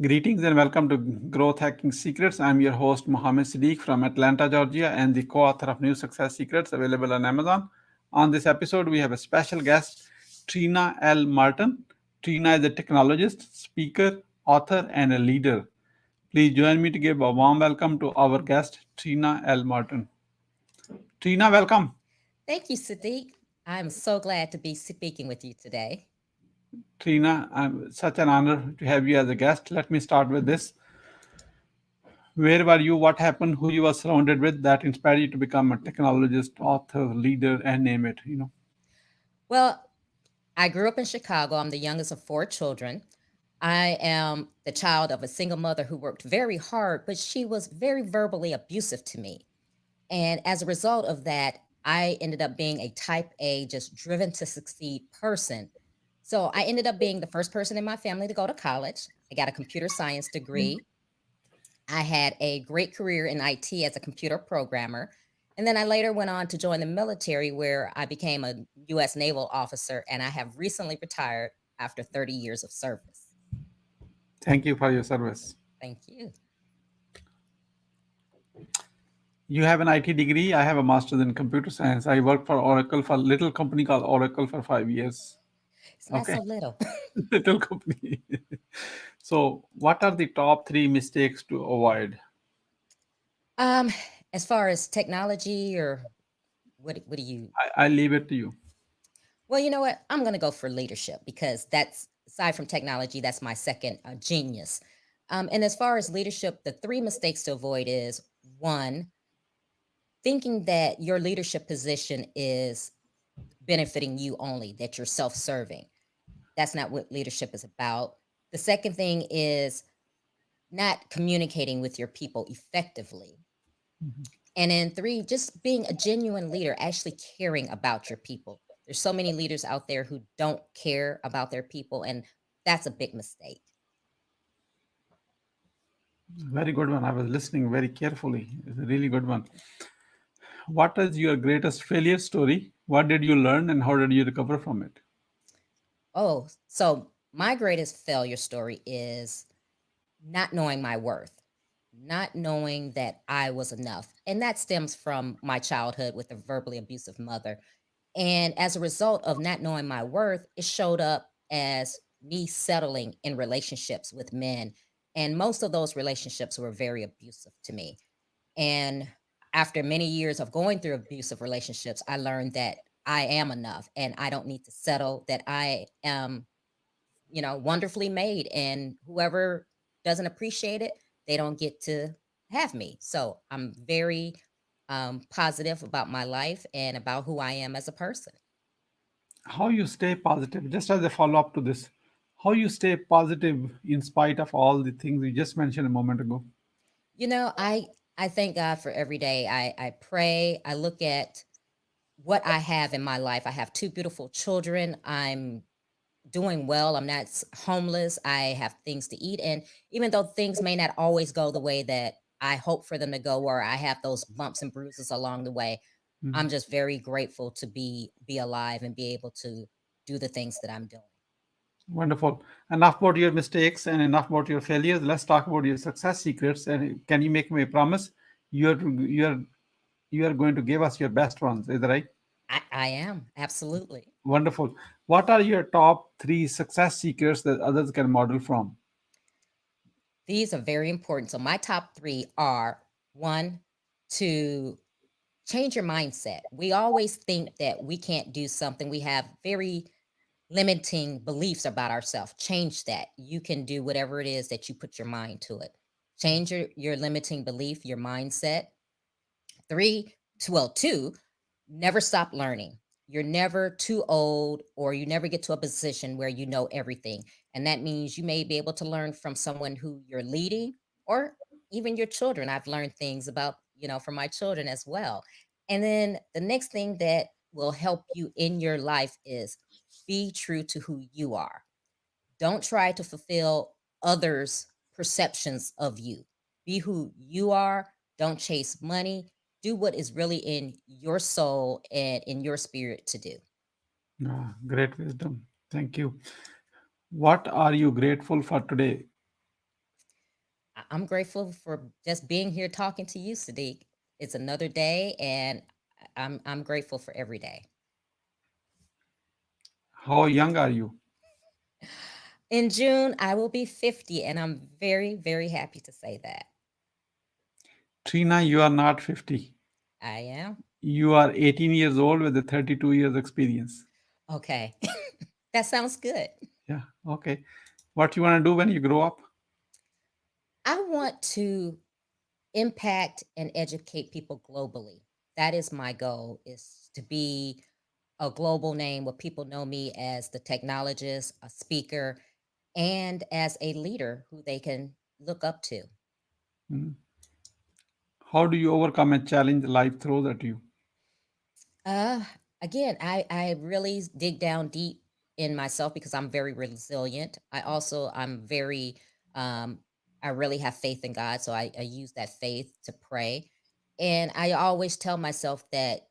Greetings and welcome to Growth Hacking Secrets. I'm your host Mohammed Siddique from Atlanta, Georgia, and the co-author of New Success Secrets available on Amazon. On this episode, we have a special guest, Trina L. Martin. Trina is a technologist, speaker, author, and a leader. Please join me to give a warm welcome to our guest, Trina L. Martin. Trina, welcome. Thank you, Siddique. I'm so glad to be speaking with you today. Trina, I'm such an honor to have you as a guest. Let me start with this. Where were you? What happened? Who you were surrounded with that inspired you to become a technologist, author, leader, and name it? Well, I grew up in Chicago. I'm the youngest of four children. I am the child of a single mother who worked very hard, but she was very verbally abusive to me. And as a result of that, I ended up being a type A, just driven to succeed person. So I ended up being the first person in my family to go to college. I got a computer science degree. I had a great career in IT as a computer programmer. And then I later went on to join the military where I became a U.S. naval officer, and I have recently retired after 30 years of service. Thank you for your service. Thank you. You have an IT degree. I have a master's in computer science. I worked for Oracle for a little company called Oracle for 5 years. It's not Okay, so little. little company. So, what are the top three mistakes to avoid? um, as far as technology or what do you I leave it to you. well, you know what? I'm going to go for leadership because that's aside from technology, that's my second genius. And as far as leadership, the three mistakes to avoid is one, thinking that your leadership position is benefiting you only, that you're self serving. That's not what leadership is about. The second thing is not communicating with your people effectively. Mhm. And then three, just being a genuine leader, actually caring about your people. There's so many leaders out there who don't care about their people, and that's a big mistake. Very good one. I was listening very carefully. It's a really good one. What is your greatest failure story? What did you learn and how did you recover from it? Oh, so my greatest failure story is not knowing my worth, not knowing that I was enough. And that stems from my childhood with a verbally abusive mother. And as a result of not knowing my worth, it showed up as me settling in relationships with men. And most of those relationships were very abusive to me. And after many years of going through abusive relationships, I learned that I am enough and I don't need to settle, that I am, wonderfully made. And whoever doesn't appreciate it, they don't get to have me. So I'm very positive about my life and about who I am as a person. How you stay positive, just as a follow-up to this, how you stay positive in spite of all the things you just mentioned a moment ago. I thank God for every day. I pray. I look at what I have in my life. I have two beautiful children. I'm doing well. I'm not homeless. I have things to eat. And even though things may not always go the way that I hope for them to go, or I have those bumps and bruises along the way, I'm Mhm. just very grateful to be alive and be able to do the things that I'm doing. Wonderful. Enough about your mistakes and enough about your failures. Let's talk about your success secrets. And can you make me a promise? You are going to give us your best ones. Is that right? I am absolutely. Wonderful. What are your top three success secrets that others can model from? These are very important. So my top three are one, to change your mindset. We always think that we can't do something. We have very limiting beliefs about ourselves. Change that. You can do whatever it is that you put your mind to it. Change your limiting belief, your mindset. Three, two, never stop learning. You're never too old or you never get to a position where you know everything. And that means you may be able to learn from someone who you're leading or even your children. I've learned things about, from my children as well. And then the next thing that will help you in your life is be true to who you are. Don't try to fulfill others' perceptions of you. Be who you are. Don't chase money. Do what is really in your soul and in your spirit to do. Ah, great wisdom. Thank you. What are you grateful for today? I'm grateful for just being here talking to you, Siddique. It's another day, and I'm grateful for every day. How young are you? In June, I will be 50, and I'm very, very happy to say that. Trina, you are not 50. I am. You are 18 years old with a 32 years experience. Okay. That sounds good. Yeah, okay. What you want to do when you grow up? I want to impact and educate people globally. That is my goal, is to be a global name where people know me as the technologist, a speaker, and as a leader who they can look up to. Mm. How do you overcome a challenge life throws at you? Uh, Again, I really dig down deep in myself because I'm very resilient. I'm very um I really have faith in God, so I use that faith to pray. And I always tell myself that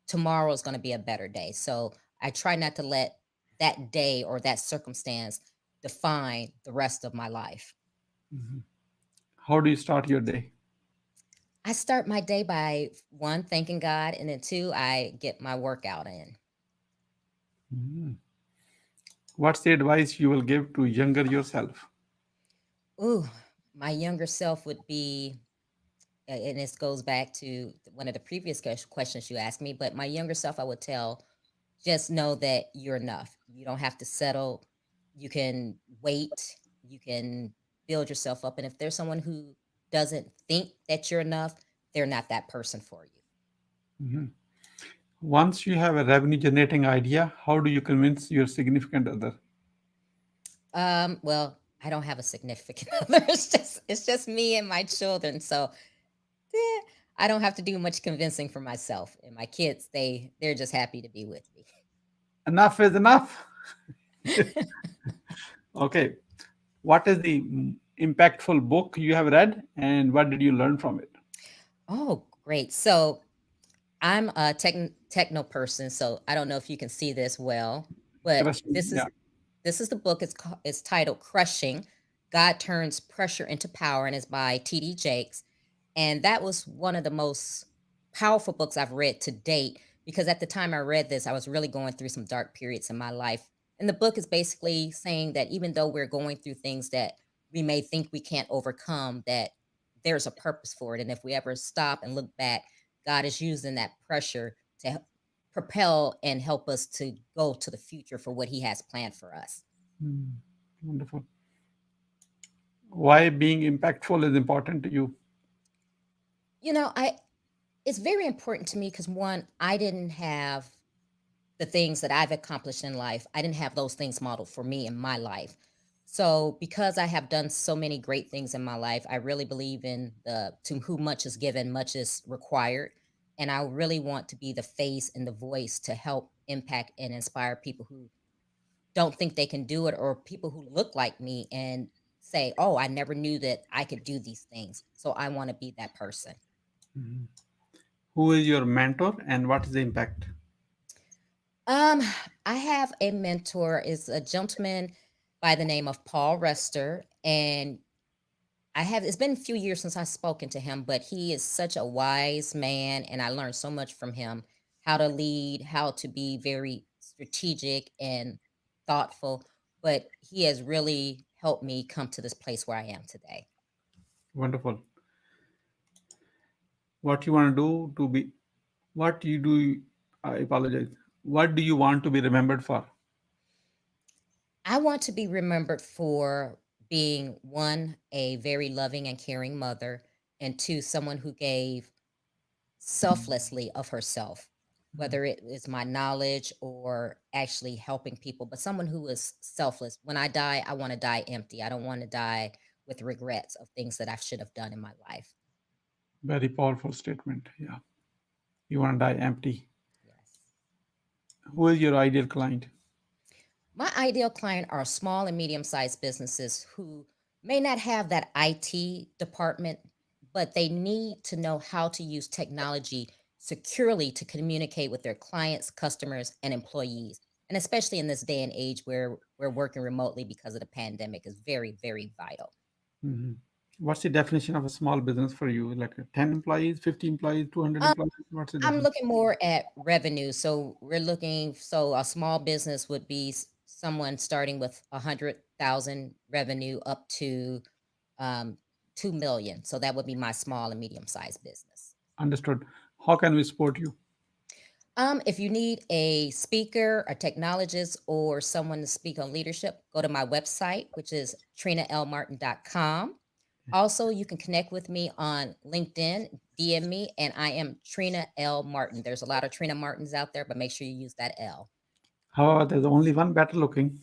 tomorrow is going to be a better day. So I try not to let that day or that circumstance define the rest of my life. Mhm. How do you start your day? I start my day by one, thanking God, and then two, I get my workout in. Mhm. What's the advice you will give to younger yourself? Ooh, my younger self would be, and this goes back to one of the previous questions you asked me, but my younger self, I would tell, just know that you're enough. You don't have to settle. You can wait. You can build yourself up. And if there's someone who doesn't think that you're enough, they're not that person for you. Mhm. Once you have a revenue generating idea, how do you convince your significant other? Well, I don't have a significant other. It's just me and my children. So eh, I don't have to do much convincing for myself. And my kids, they're just happy to be with me. Enough is enough. Okay. What is the impactful book you have read and what did you learn from it? Oh, great. So I'm a techno person, so I don't know if you can see this well, but Crushing. Yeah. this is the book. It's titled "Crushing: God Turns Pressure into Power," and it's by T.D. Jakes. And that was one of the most powerful books I've read to date because at the time I read this, I was really going through some dark periods in my life. And the book is basically saying that even though we're going through things that we may think we can't overcome, that there's a purpose for it. And if we ever stop and look back, God is using that pressure to propel and help us to go to the future for what He has planned for us. Hmm. Wonderful. Why being impactful is important to you? You know, I it's very important to me because one, I didn't have the things that I've accomplished in life. I didn't have those things modeled for me in my life. So, because I have done so many great things in my life, I really believe in the to whom much is given, much is required. And I really want to be the face and the voice to help impact and inspire people who don't think they can do it, or people who look like me and say, "Oh, I never knew that I could do these things." So, I want to be that person. Mhm. Who is your mentor and what is the impact? Um, I have a mentor, is a gentleman by the name of Paul Rester, and it's been a few years since I've spoken to him, but he is such a wise man, and I learned so much from him, how to lead, how to be very strategic and thoughtful. But he has really helped me come to this place where I am today. Wonderful. What you want to do to be, what you do, I apologize. What do you want to be remembered for? I want to be remembered for being one, a very loving and caring mother, and two, someone who gave selflessly of herself, whether it is my knowledge or actually helping people, but someone who is selfless. When I die, I want to die empty. I don't want to die with regrets of things that I should have done in my life. Very powerful statement. Yeah. You want to die empty. Yes. Who is your ideal client? My ideal client are small and medium sized businesses who may not have that IT department, but they need to know how to use technology securely to communicate with their clients, customers, and employees. And especially in this day and age where we're working remotely because of the pandemic is very, very vital. Mhm. What's the definition of a small business for you? Like 10 employees, 50 employees, 200 Um, employees? What's the I'm definition? looking more at revenue. So we're looking, so a small business would be someone starting with 100,000 revenue up to um, 2 million. So that would be my small and medium sized business. Understood. How can we support you? If you need a speaker, a technologist, or someone to speak on leadership, go to my website, which is trinalmartin.com. Also, you can connect with me on LinkedIn, DM me, and I am Trina L. Martin. There's a lot of Trina Martins out there, but make sure you use that L. However, there's only one better looking.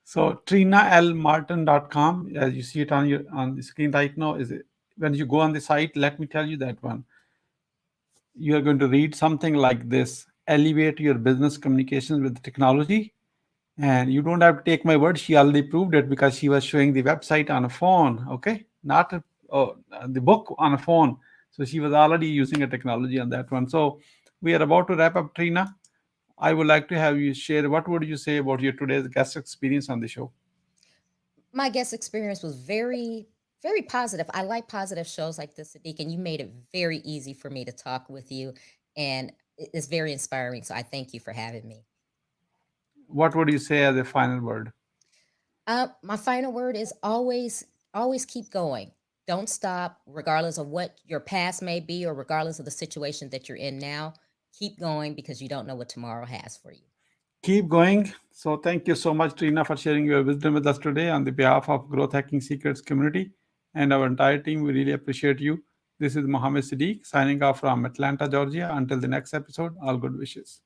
So trinalmartin.com, as you see it on your on the screen right now, is it, when you go on the site, let me tell you that one. You are going to read something like this: elevate your business communications with technology. And you don't have to take my word. She already proved it because she was showing the website on a phone, okay? Not the book on a phone. So she was already using a technology on that one. So we are about to wrap up, Trina. I would like to have you share what would you say about your today's guest experience on the show? My guest experience was very, very positive. I like positive shows like this, Siddique, and you made it very easy for me to talk with you. And it's very inspiring. So I thank you for having me. What would you say as a final word? My final word is always keep going. Don't stop, regardless of what your past may be or regardless of the situation that you're in now. Keep going because you don't know what tomorrow has for you. Keep going. So thank you so much, Trina, for sharing your wisdom with us today on the behalf of Growth Hacking Secrets community and our entire team. We really appreciate you. This is Mohammed Siddique signing off from Atlanta, Georgia. Until the next episode, all good wishes.